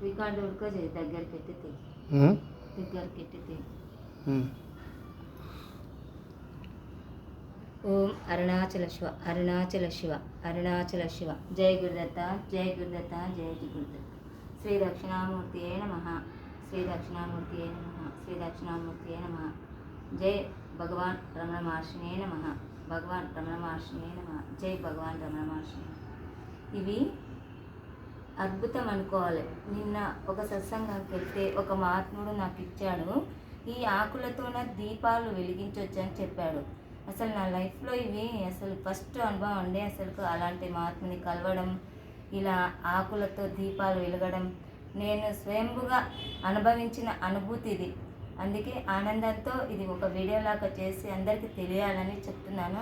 Record ఉడుకో చేయి దగ్గరికి ఎట్టితే ఓం అరుణాచల శివ అరుణాచల శివ అరుణాచల శివ జయ గురుదత్త జయ గురుదత్త జయ గురుదత్త శ్రీ దక్షిణామూర్తి ఏ నమః శ్రీ దక్షిణామూర్తి ఏ నమః శ్రీ దక్షిణామూర్తి ఏ నమః జై భగవాన్ రమణ మహర్షినే నమః భగవాన్ రమణ మహర్షినే నమః జై భగవాన్ రమణ మహర్షిని. ఇవి అద్భుతం అనుకోవాలి. నిన్న ఒక సత్సంగానికి వెళ్తే ఒక మహాత్ముడు నాకు ఇచ్చాడు, ఈ ఆకులతోన దీపాలు వెలిగించవచ్చు అని చెప్పాడు. అసలు నా లైఫ్లో ఇవి అసలు ఫస్ట్ అనుభవం అండి. అసలు అలాంటి మహాత్ముని కలవడం, ఇలా ఆకులతో దీపాలు వెలగడం నేను స్వయంగా అనుభవించిన అనుభూతి ఇది. అందుకే ఆనందంతో ఇది ఒక వీడియోలాగా చేసి అందరికీ తెలియాలని చెప్తున్నాను.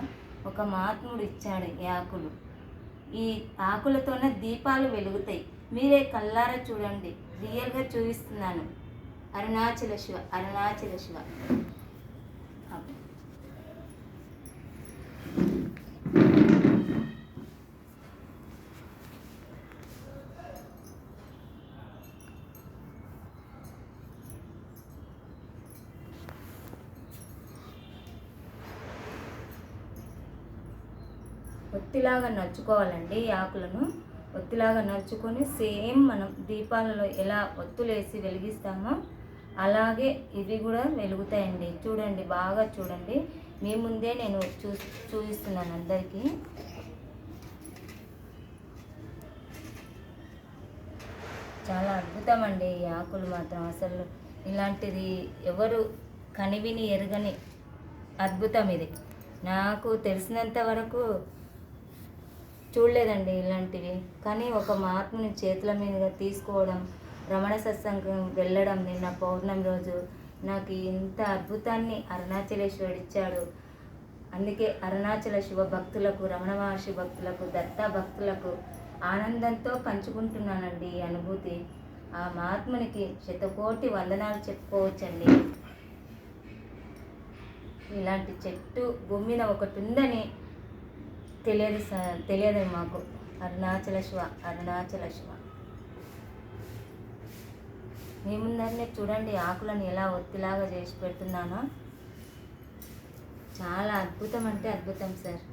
ఒక మహాత్ముడు ఇచ్చాడు ఈ ఆకులు. ఈ ఆకులతోనే దీపాలు వెలుగుతాయి. మీరే కళ్ళారా చూడండి, రియల్గా చూపిస్తున్నాను. అరుణాచల శివ అరుణాచల శివ. ఒత్తిలాగా నలుచుకోవాలండి. ఈ ఆకులను ఒత్తిలాగా నలుచుకొని సేమ్ మనం దీపాలలో ఎలా ఒత్తులేసి వెలిగిస్తామో అలాగే ఇవి కూడా వెలుగుతాయండి. చూడండి, బాగా చూడండి. మీ ముందే నేను చూపిస్తున్నాను అందరికీ. చాలా అద్భుతం అండి ఈ ఆకులు మాత్రం. అసలు ఇలాంటిది ఎవరు కనివిని ఎరగని అద్భుతం ఇది. నాకు తెలిసినంత వరకు చూడలేదండి ఇలాంటివి. కానీ ఒక మహాత్ముని చేతుల మీదుగా తీసుకోవడం, రమణ సత్సంగం వెళ్ళడం నిన్న పౌర్ణమి రోజు నాకు ఇంత అద్భుతాన్ని అరుణాచలేశ్వరుడు ఇచ్చాడు. అందుకే అరుణాచల శివ భక్తులకు, రమణ మహర్షి భక్తులకు, దత్తా భక్తులకు ఆనందంతో పంచుకుంటున్నానండి ఈ అనుభూతి. ఆ మహాత్మునికి శతకోటి వందనాలు చెప్పుకోవచ్చండి. ఇలాంటి చెట్టు భూమి మీద ఒకటి ఉందని తెలియదు మాకు. అరుణాచల శివ అరుణాచల శివ. మీ ముందరనే చూడండి ఆకులను ఎలా ఒత్తిలాగా చేసి పెడుతున్నానో. చాలా అద్భుతం అంటే అద్భుతం సార్.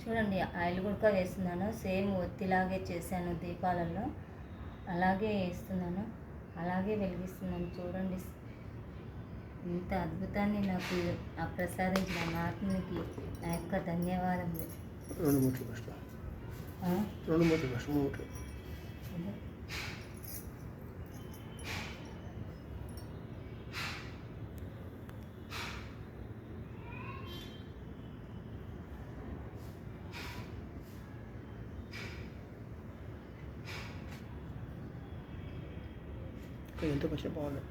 చూడండి, ఆయిల్ కూడా వేస్తున్నాను. సేమ్ ఒత్తిలాగే చేశాను దీపాలలో, అలాగే వేస్తున్నాను, అలాగే వెలిగిస్తున్నాను. చూడండి, ఇంత అద్భుతాన్ని నాకు ప్రసాదించిన మహాత్మునికి నా యొక్క ధన్యవాదములు. ఎంత కొంచెం బాగుంది.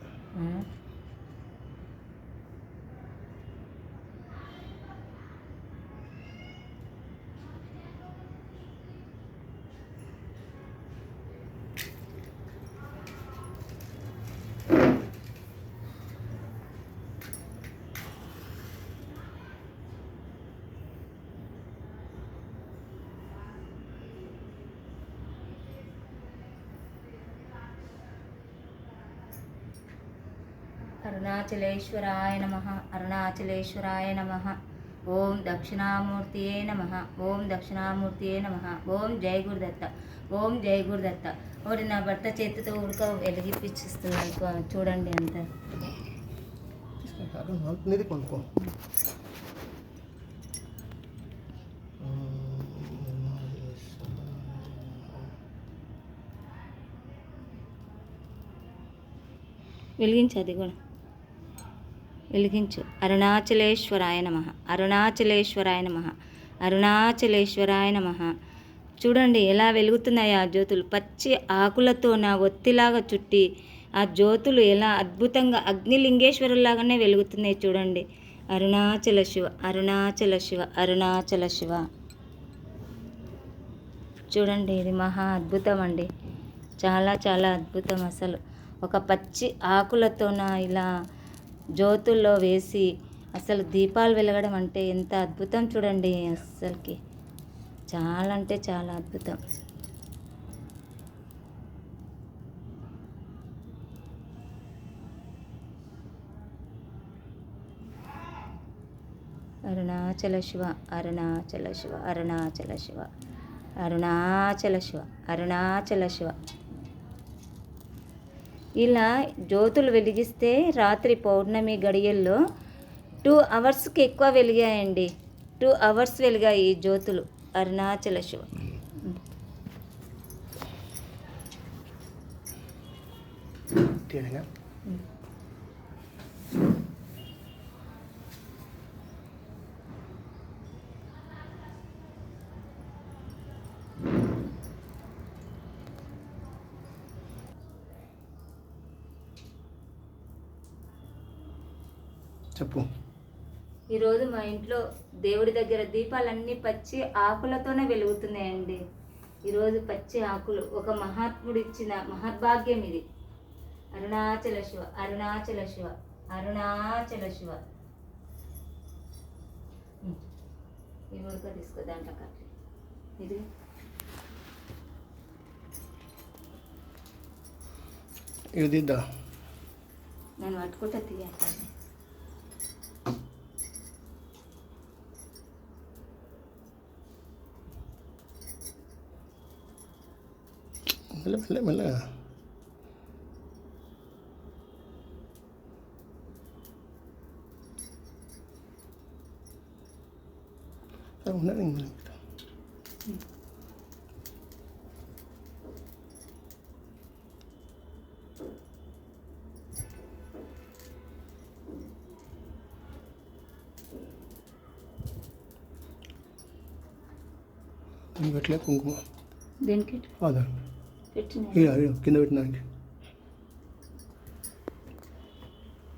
అరుణాచలేశ్వరాయ నమః అరుణాచలేశ్వరాయ నమః. ఓం దక్షిణామూర్తియే నమః ఓం దక్షిణామూర్తియే నమః. ఓం జయ గురుదత్త ఓం జయ గురుదత్త. ఒకటి నా భర్త చేతితో ఉడక వెలిగిపిస్తున్నాను చూడండి. అంత వెలిగించది కూడా వెలిగించు. అరుణాచలేశ్వరాయ నమః అరుణాచలేశ్వరాయ నమః అరుణాచలేశ్వరాయ నమః. చూడండి ఎలా వెలుగుతున్నాయి ఆ జ్యోతులు. పచ్చి ఆకులతో నా ఒత్తిలాగా చుట్టి ఆ జ్యోతులు ఎలా అద్భుతంగా అగ్నిలింగేశ్వరులాగానే వెలుగుతున్నాయి చూడండి. అరుణాచల శివ అరుణాచల శివ అరుణాచల శివ. చూడండి, ఇది మహా అద్భుతం అండి. చాలా చాలా అద్భుతం. అసలు ఒక పచ్చి ఆకులతోన ఇలా జ్యోతుల్లో వేసి అసలు దీపాలు వెలగడం అంటే ఎంత అద్భుతం చూడండి. అస్సలకి చాలా అంటే చాలా అద్భుతం. అరుణాచల శివ అరుణాచల శివ అరుణాచల శివ అరుణాచల శివ అరుణాచల శివ. ఇలా జ్యోతులు వెలిగిస్తే రాత్రి పౌర్ణమి గడియల్లో 2 అవర్స్కి ఎక్కువ వెలిగాయండి. 2 అవర్స్ వెలిగాయి ఈ జ్యోతులు. అరుణాచల శివ. చెప్పు. ఈరోజు మా ఇంట్లో దేవుడి దగ్గర దీపాలన్నీ పచ్చి ఆకులతోనే వెలుగుతున్నాయండి. ఈరోజు పచ్చి ఆకులు ఒక మహాత్ముడు ఇచ్చిన మహద్భాగ్యం ఇది. అరుణాచల శివ అరుణాచల శివ అరుణాచల శివ. ఈ ఉడక తీసుకో, దాంట్లో కట్టి ఇది ఇది నేను పట్టుకుంటా తీయాలి. మెల్ల మెల్లగా ఉన్నది. పెట్టలే కుంకుమ దేనికి అదా పెట్టిన కింద పెట్టినానికి